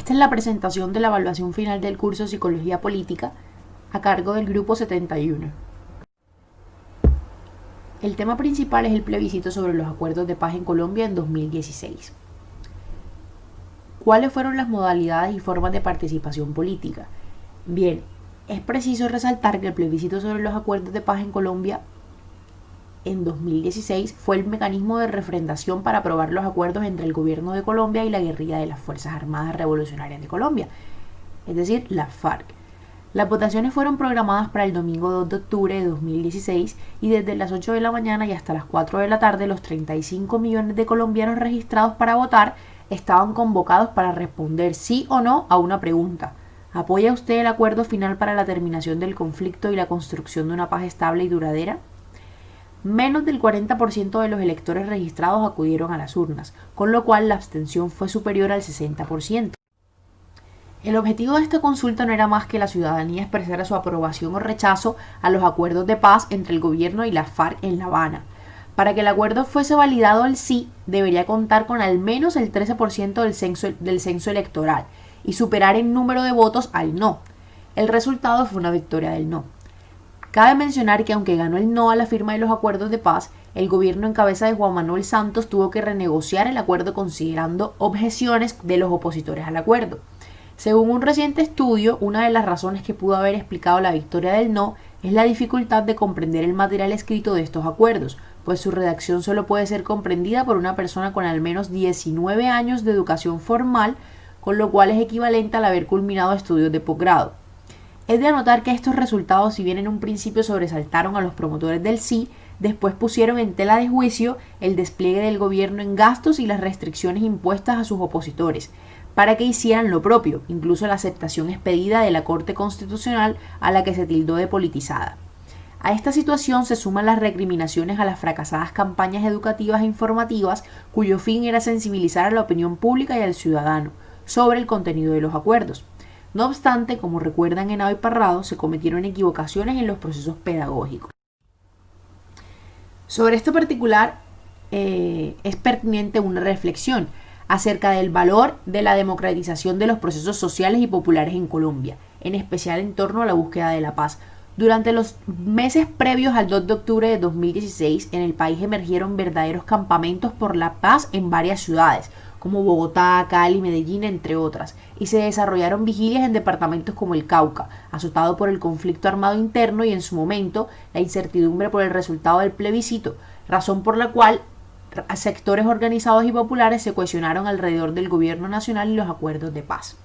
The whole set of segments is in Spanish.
Esta es la presentación de la evaluación final del curso Psicología Política a cargo del Grupo 71. El tema principal es el plebiscito sobre los acuerdos de paz en Colombia en 2016. ¿Cuáles fueron las modalidades y formas de participación política? Bien, es preciso resaltar que el plebiscito sobre los acuerdos de paz en Colombia en 2016 fue el mecanismo de refrendación para aprobar los acuerdos entre el gobierno de Colombia y la guerrilla de las Fuerzas Armadas Revolucionarias de Colombia, es decir, la FARC. Las votaciones fueron programadas para el domingo 2 de octubre de 2016 y desde las 8 de la mañana y hasta las 4 de la tarde los 35 millones de colombianos registrados para votar estaban convocados para responder sí o no a una pregunta. ¿Apoya usted el acuerdo final para la terminación del conflicto y la construcción de una paz estable y duradera? Menos del 40% de los electores registrados acudieron a las urnas, con lo cual la abstención fue superior al 60%. El objetivo de esta consulta no era más que la ciudadanía expresara su aprobación o rechazo a los acuerdos de paz entre el gobierno y la FARC en La Habana. Para que el acuerdo fuese validado, el sí debería contar con al menos el 13% del censo electoral y superar en número de votos al no. El resultado fue una victoria del no. Cabe mencionar que aunque ganó el no a la firma de los acuerdos de paz, el gobierno en cabeza de Juan Manuel Santos tuvo que renegociar el acuerdo considerando objeciones de los opositores al acuerdo. Según un reciente estudio, una de las razones que pudo haber explicado la victoria del no es la dificultad de comprender el material escrito de estos acuerdos, pues su redacción solo puede ser comprendida por una persona con al menos 19 años de educación formal, con lo cual es equivalente al haber culminado estudios de posgrado. Es de anotar que estos resultados, si bien en un principio sobresaltaron a los promotores del sí, después pusieron en tela de juicio el despliegue del gobierno en gastos y las restricciones impuestas a sus opositores, para que hicieran lo propio, incluso la aceptación expedida de la Corte Constitucional a la que se tildó de politizada. A esta situación se suman las recriminaciones a las fracasadas campañas educativas e informativas cuyo fin era sensibilizar a la opinión pública y al ciudadano sobre el contenido de los acuerdos. No obstante, como recuerdan Henao y Parrado, se cometieron equivocaciones en los procesos pedagógicos. Sobre esto particular es pertinente una reflexión acerca del valor de la democratización de los procesos sociales y populares en Colombia, en especial en torno a la búsqueda de la paz. Durante los meses previos al 2 de octubre de 2016, en el país emergieron verdaderos campamentos por la paz en varias ciudades, como Bogotá, Cali, Medellín, entre otras, y se desarrollaron vigilias en departamentos como el Cauca, azotado por el conflicto armado interno y en su momento la incertidumbre por el resultado del plebiscito, razón por la cual sectores organizados y populares se cohesionaron alrededor del gobierno nacional y los acuerdos de paz.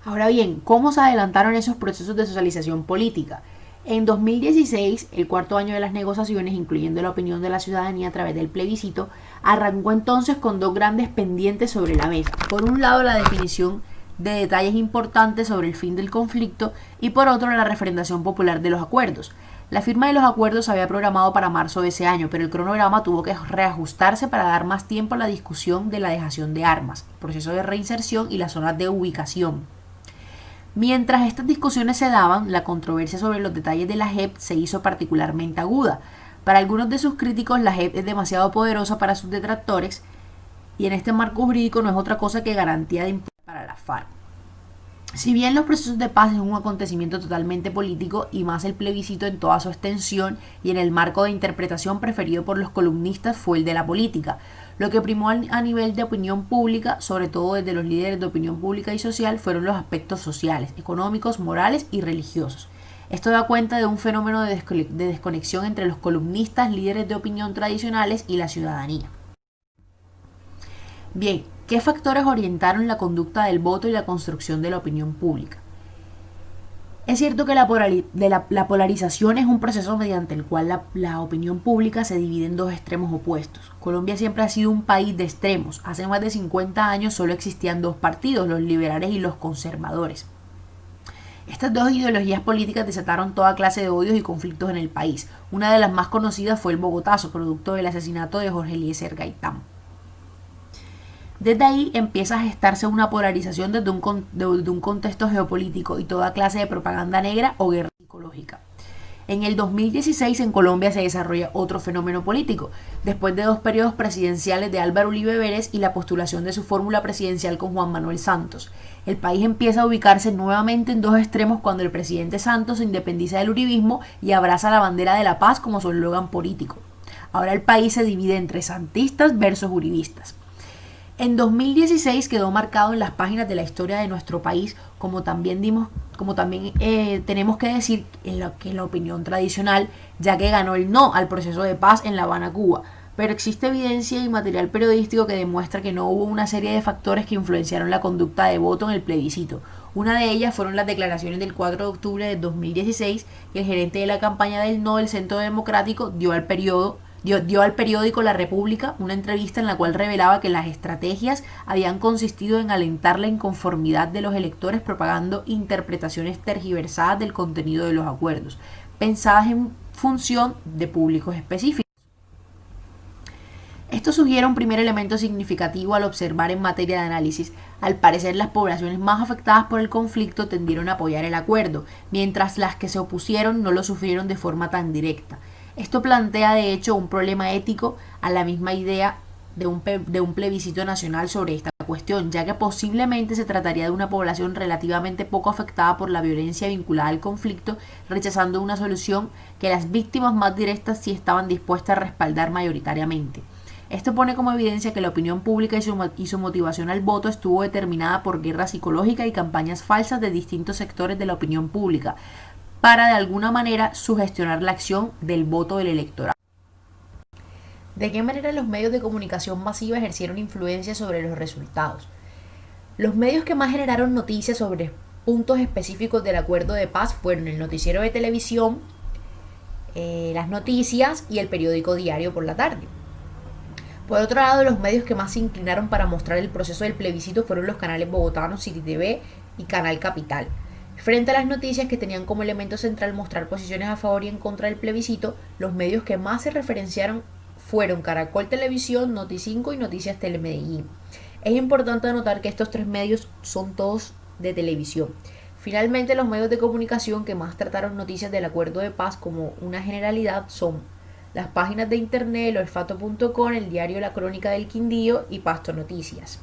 Ahora bien, ¿cómo se adelantaron esos procesos de socialización política? En 2016, el cuarto año de las negociaciones, incluyendo la opinión de la ciudadanía a través del plebiscito, arrancó entonces con dos grandes pendientes sobre la mesa. Por un lado, la definición de detalles importantes sobre el fin del conflicto y por otro, la refrendación popular de los acuerdos. La firma de los acuerdos se había programado para marzo de ese año, pero el cronograma tuvo que reajustarse para dar más tiempo a la discusión de la dejación de armas, el proceso de reinserción y las zonas de ubicación. Mientras estas discusiones se daban, la controversia sobre los detalles de la JEP se hizo particularmente aguda. Para algunos de sus críticos, la JEP es demasiado poderosa para sus detractores y en este marco jurídico no es otra cosa que garantía de impunidad para la FARC. Si bien los procesos de paz es un acontecimiento totalmente político y más el plebiscito en toda su extensión y en el marco de interpretación preferido por los columnistas fue el de la política, lo que primó a nivel de opinión pública, sobre todo desde los líderes de opinión pública y social, fueron los aspectos sociales, económicos, morales y religiosos. Esto da cuenta de un fenómeno de desconexión entre los columnistas, líderes de opinión tradicionales y la ciudadanía. Bien, ¿qué factores orientaron la conducta del voto y la construcción de la opinión pública? Es cierto que la polarización es un proceso mediante el cual la opinión pública se divide en dos extremos opuestos. Colombia siempre ha sido un país de extremos. Hace más de 50 años solo existían dos partidos, los liberales y los conservadores. Estas dos ideologías políticas desataron toda clase de odios y conflictos en el país. Una de las más conocidas fue el Bogotazo, producto del asesinato de Jorge Eliezer Gaitán. Desde ahí empieza a gestarse una polarización desde un contexto geopolítico y toda clase de propaganda negra o guerra psicológica. En el 2016 en Colombia se desarrolla otro fenómeno político, después de 2 periodos presidenciales de Álvaro Uribe Vélez y la postulación de su fórmula presidencial con Juan Manuel Santos. El país empieza a ubicarse nuevamente en 2 extremos cuando el presidente Santos se independiza del uribismo y abraza la bandera de la paz como su eslogan político. Ahora el país se divide entre santistas versus uribistas. En 2016 quedó marcado en las páginas de la historia de nuestro país, como también tenemos que decir que en la opinión tradicional, ya que ganó el no al proceso de paz en La Habana, Cuba. Pero existe evidencia y material periodístico que demuestra que no hubo una serie de factores que influenciaron la conducta de voto en el plebiscito. Una de ellas fueron las declaraciones del 4 de octubre de 2016 que el gerente de la campaña del no del Centro Democrático dio al periódico La República una entrevista en la cual revelaba que las estrategias habían consistido en alentar la inconformidad de los electores propagando interpretaciones tergiversadas del contenido de los acuerdos, pensadas en función de públicos específicos. Esto sugiere un primer elemento significativo al observar en materia de análisis. Al parecer, las poblaciones más afectadas por el conflicto tendieron a apoyar el acuerdo, mientras las que se opusieron no lo sufrieron de forma tan directa. Esto plantea de hecho un problema ético a la misma idea de un plebiscito nacional sobre esta cuestión, ya que posiblemente se trataría de una población relativamente poco afectada por la violencia vinculada al conflicto, rechazando una solución que las víctimas más directas sí estaban dispuestas a respaldar mayoritariamente. Esto pone como evidencia que la opinión pública y su motivación al voto estuvo determinada por guerra psicológica y campañas falsas de distintos sectores de la opinión pública, para de alguna manera sugestionar la acción del voto del electorado. ¿De qué manera los medios de comunicación masiva ejercieron influencia sobre los resultados? Los medios que más generaron noticias sobre puntos específicos del acuerdo de paz fueron el noticiero de televisión, las noticias y el periódico Diario por la Tarde. Por otro lado, los medios que más se inclinaron para mostrar el proceso del plebiscito fueron los canales bogotanos City TV y Canal Capital. Frente a las noticias que tenían como elemento central mostrar posiciones a favor y en contra del plebiscito, los medios que más se referenciaron fueron Caracol Televisión, Noti5 y Noticias Telemedellín. Es importante anotar que estos 3 medios son todos de televisión. Finalmente, los medios de comunicación que más trataron noticias del acuerdo de paz como una generalidad son las páginas de internet, elolfato.com, el diario La Crónica del Quindío y Pasto Noticias.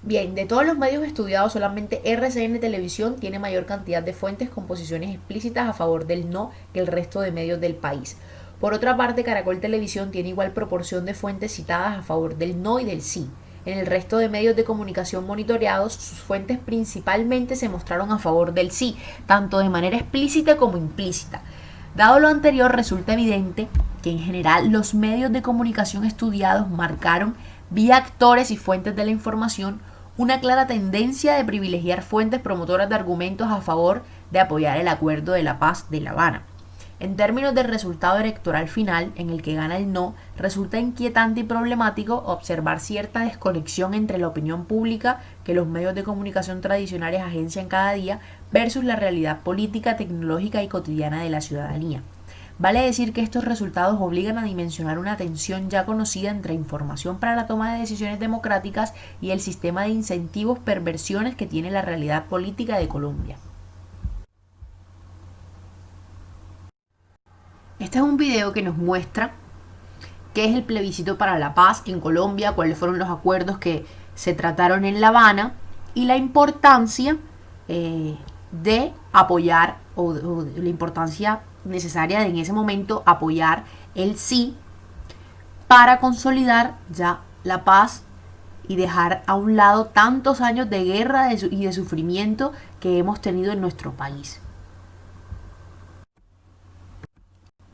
Bien, de todos los medios estudiados, solamente RCN Televisión tiene mayor cantidad de fuentes con posiciones explícitas a favor del no que el resto de medios del país. Por otra parte, Caracol Televisión tiene igual proporción de fuentes citadas a favor del no y del sí. En el resto de medios de comunicación monitoreados, sus fuentes principalmente se mostraron a favor del sí, tanto de manera explícita como implícita. Dado lo anterior, resulta evidente que en general los medios de comunicación estudiados marcaron, vía actores y fuentes de la información, una clara tendencia de privilegiar fuentes promotoras de argumentos a favor de apoyar el acuerdo de la paz de La Habana. En términos del resultado electoral final, en el que gana el no, resulta inquietante y problemático observar cierta desconexión entre la opinión pública que los medios de comunicación tradicionales agencian cada día versus la realidad política, tecnológica y cotidiana de la ciudadanía. Vale decir que estos resultados obligan a dimensionar una tensión ya conocida entre información para la toma de decisiones democráticas y el sistema de incentivos perversiones que tiene la realidad política de Colombia. Este es un video que nos muestra qué es el plebiscito para la paz en Colombia, cuáles fueron los acuerdos que se trataron en La Habana y la importancia de apoyar o la importancia necesaria de en ese momento apoyar el sí para consolidar ya la paz y dejar a un lado tantos años de guerra y de sufrimiento que hemos tenido en nuestro país.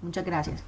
Muchas gracias.